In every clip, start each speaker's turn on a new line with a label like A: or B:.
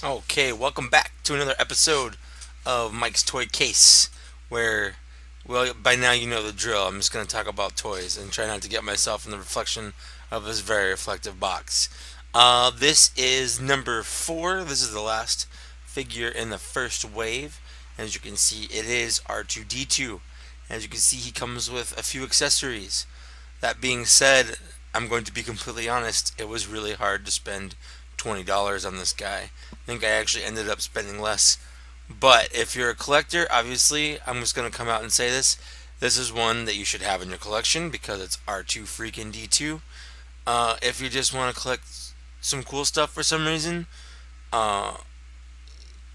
A: Okay, welcome back to another episode of Mike's Toy Case, where, well, by now you know the drill. I'm just going to talk about toys and try not to get myself in the reflection of this very reflective box. This is number 4. This is the last figure in the first wave. As you can see, it is R2-D2. As you can see, he comes with a few accessories. That being said, I'm going to be completely honest, it was really hard to spend $20 on this guy. I think I actually ended up spending less. But if you're a collector, obviously, I'm just going to come out and say this. This is one that you should have in your collection because it's R2 freaking D2. If you just want to collect some cool stuff for some reason, uh,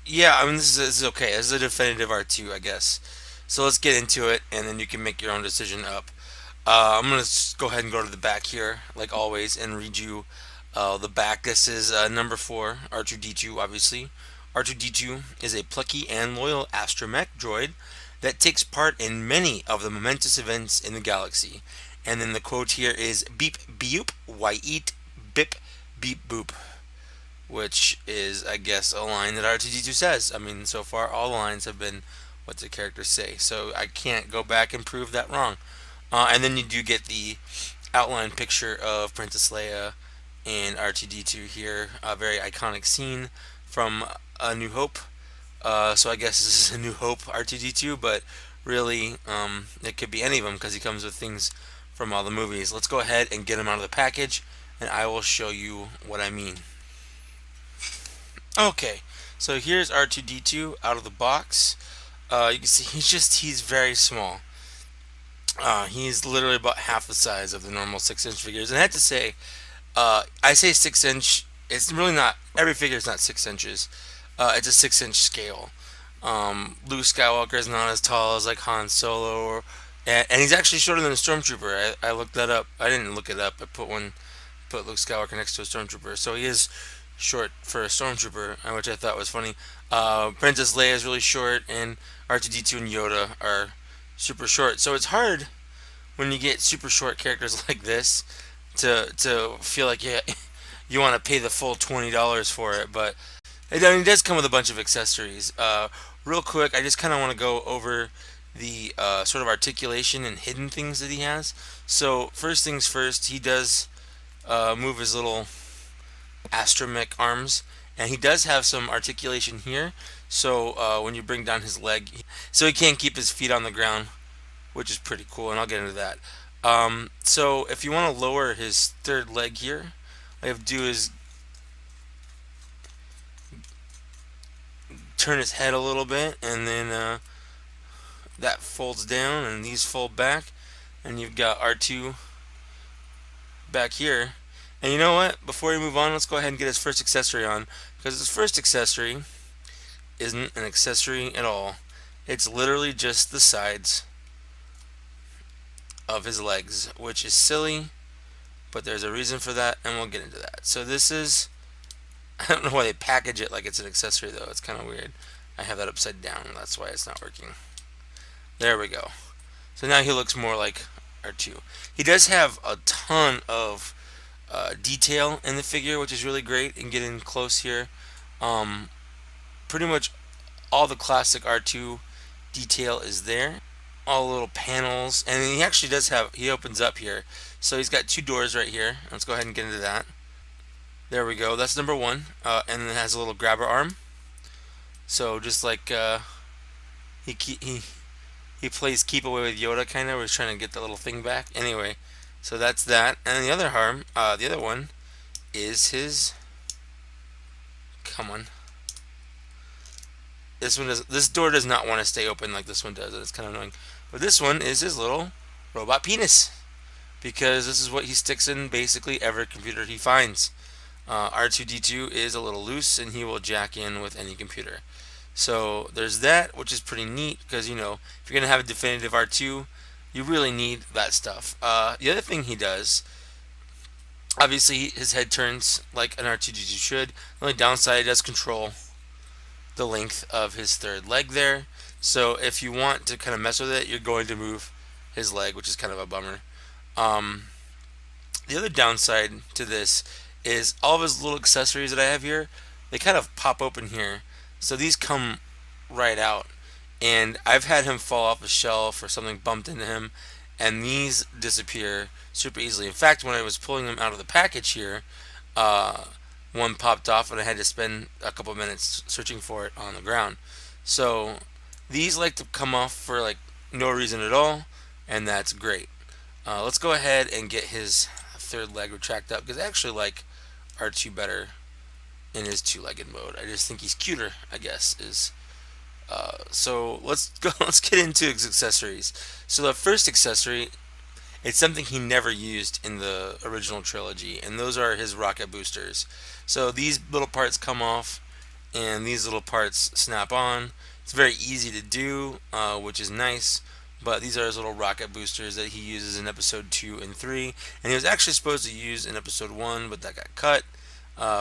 A: yeah, I mean, this is okay. This is a definitive R2, I guess. So let's get into it, and then you can make your own decision up. I'm going to go ahead and go to the back here, like always, and read you the back. This is number 4, R2-D2, obviously. R2-D2 is a plucky and loyal astromech droid that takes part in many of the momentous events in the galaxy. And then the quote here is beep beep, why eat, bip beep boop, which is, I guess, a line that R2-D2 says. I mean, so far all lines have been what the characters say, so I can't go back and prove that wrong. And then you do get the outline picture of Princess Leia and R2-D2 here, a very iconic scene from A New Hope. So I guess this is A New Hope R2-D2, but really it could be any of them because he comes with things from all the movies. Let's go ahead and get him out of the package, and I will show you what I mean. Okay, so here's R2-D2 out of the box. You can see he's very small. He's literally about half the size of the normal 6-inch figures. And I have to say, I say 6 inch. It's really not. Every figure is not 6 inches. It's a 6-inch scale. Luke Skywalker is not as tall as like Han Solo, and he's actually shorter than a stormtrooper. I looked that up. I didn't look it up. I put Luke Skywalker next to a stormtrooper, so he is short for a stormtrooper, which I thought was funny. Princess Leia is really short, and R2-D2 and Yoda are super short. So it's hard when you get super short characters like this to feel like you want to pay the full $20 for it, but it does come with a bunch of accessories. Real quick, I just kind of want to go over the sort of articulation and hidden things that he has. So first things first, he does move his little astromech arms, and he does have some articulation here. So when you bring down his leg, so he can't keep his feet on the ground, which is pretty cool, and I'll get into that. So if you want to lower his third leg here, all you have to do is turn his head a little bit, and then that folds down, and these fold back, and you've got R2 back here. And you know what? Before we move on, let's go ahead and get his first accessory on, because his first accessory isn't an accessory at all. It's literally just the sides of his legs, which is silly, but there's a reason for that, and we'll get into that. So this is, I don't know why they package it like it's an accessory though. It's kind of weird. I have that upside down. That's why it's not working. There we go. So now he looks more like R2. He does have a ton of detail in the figure, which is really great. And getting close here, um, pretty much all the classic R2 detail is there. All the little panels, and he actually does have. He opens up here, so he's got 2 doors right here. Let's go ahead and get into that. There we go. That's number 1, and then it has a little grabber arm. So just like he he plays keep away with Yoda, kind of. Where he's trying to get the little thing back. Anyway, so that's that. And the other arm, the other one, is his. Come on. This one does. This door does not want to stay open like this one does. It's kind of annoying. But this one is his little robot penis, because this is what he sticks in basically every computer he finds. R2-D2 is a little loose, and he will jack in with any computer. So there's that, which is pretty neat because if you're gonna have a definitive R2, you really need that stuff. The other thing he does, obviously, his head turns like an R2-D2 should. The only downside, he does control the length of his third leg there. So if you want to kind of mess with it, you're going to move his leg, which is kind of a bummer. Um, the other downside to this is all of his little accessories that I have here. they kind of pop open here. So these come right out. And I've had him fall off a shelf or something bumped into him, and these disappear super easily. In fact, when I was pulling them out of the package here, uh, one popped off, and I had to spend a couple minutes searching for it on the ground. So these like to come off for like no reason at all, and that's great. Let's go ahead and get his third leg retracted up because I actually like R2 better in his two-legged mode. I just think he's cuter, I guess, is so let's go. Let's get into his accessories. So the first accessory, it's something he never used in the original trilogy, and those are his rocket boosters. So these little parts come off, and these little parts snap on. It's very easy to do, which is nice. But these are his little rocket boosters that he uses in episode 2 and 3, and he was actually supposed to use in episode 1, but that got cut.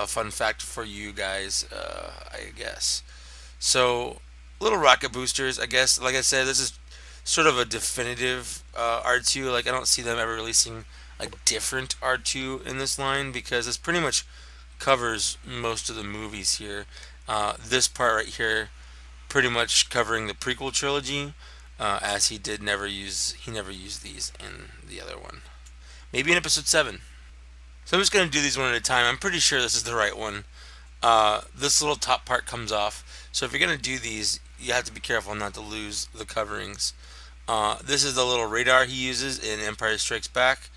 A: Fun fact for you guys, I guess. So, little rocket boosters, I guess. Like I said, this is sort of a definitive R2. Like, I don't see them ever releasing a different R2 in this line because this pretty much covers most of the movies here. This part right here, pretty much covering the prequel trilogy, as he never used these in the other one. Maybe in episode 7. So I'm just going to do these one at a time. I'm pretty sure this is the right one. This little top part comes off. So if you're going to do these, you have to be careful not to lose the coverings. This is the little radar he uses in Empire Strikes Back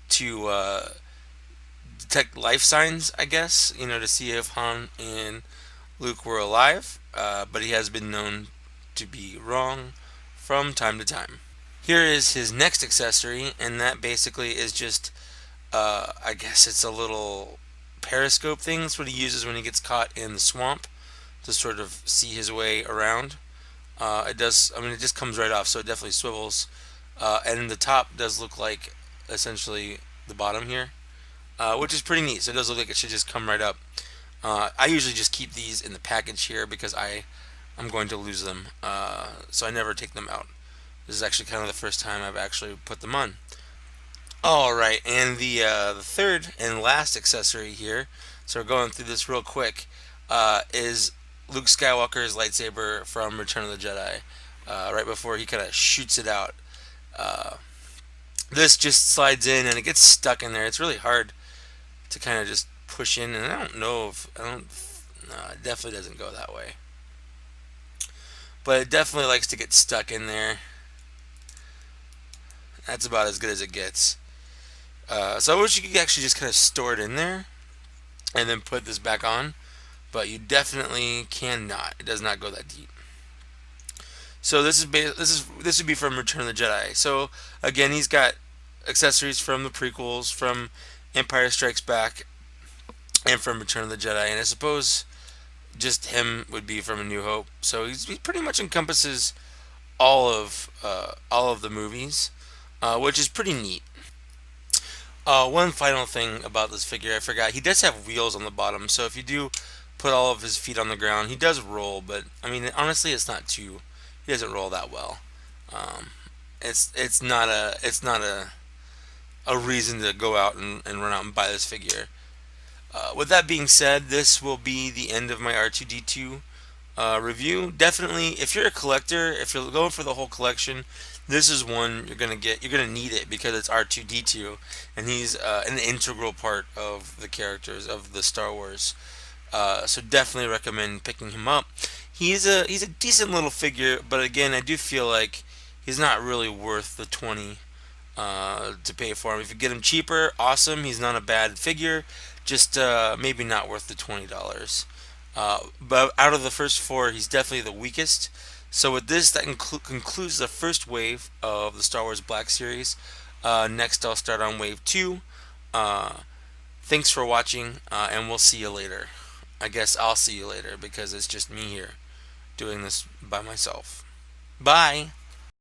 A: to detect life signs, I guess, to see if Han and Luke were alive. But he has been known to be wrong from time to time. Here is his next accessory, and that basically is just, I guess it's a little periscope thing. That's what he uses when he gets caught in the swamp to sort of see his way around. It does. I mean, it just comes right off, so it definitely swivels. And the top does look like essentially the bottom here, which is pretty neat. So it does look like it should just come right up. I usually just keep these in the package here because I'm going to lose them, so I never take them out. This is actually kind of the first time I've actually put them on. All right, and the third and last accessory here, so we're going through this real quick, is Luke Skywalker's lightsaber from Return of the Jedi. Right before he kind of shoots it out, this just slides in and it gets stuck in there. It's really hard to kind of just push in, and I don't know if I don't. No, it definitely doesn't go that way, but it definitely likes to get stuck in there. That's about as good as it gets. So I wish you could actually just kind of store it in there and then put this back on, but you definitely cannot. It does not go that deep. So this would be from Return of the Jedi. So again, he's got accessories from the prequels, from Empire Strikes Back, and from Return of the Jedi. And I suppose just him would be from A New Hope. So he pretty much encompasses all of the movies, which is pretty neat. One final thing about this figure, I forgot. He does have wheels on the bottom, so if you do put all of his feet on the ground, he does roll. But I mean, honestly, it's not too. He doesn't roll that well. Um, it's not a reason to go out and run out and buy this figure. With that being said, this will be the end of my R2-D2 review. Definitely, if you're a collector, if you're going for the whole collection, this is one you're gonna get. You're gonna need it because it's R2-D2, and he's an integral part of the characters of the Star Wars. So definitely recommend picking him up. He's a decent little figure, but again, I do feel like he's not really worth the 20 to pay for him. If you get him cheaper, awesome. He's not a bad figure, just maybe not worth the $20. But out of the first four, he's definitely the weakest. So with this, that concludes the first wave of the Star Wars Black Series. Next, I'll start on wave 2. Thanks for watching, and we'll see you later. I guess I'll see you later because it's just me here doing this by myself. Bye!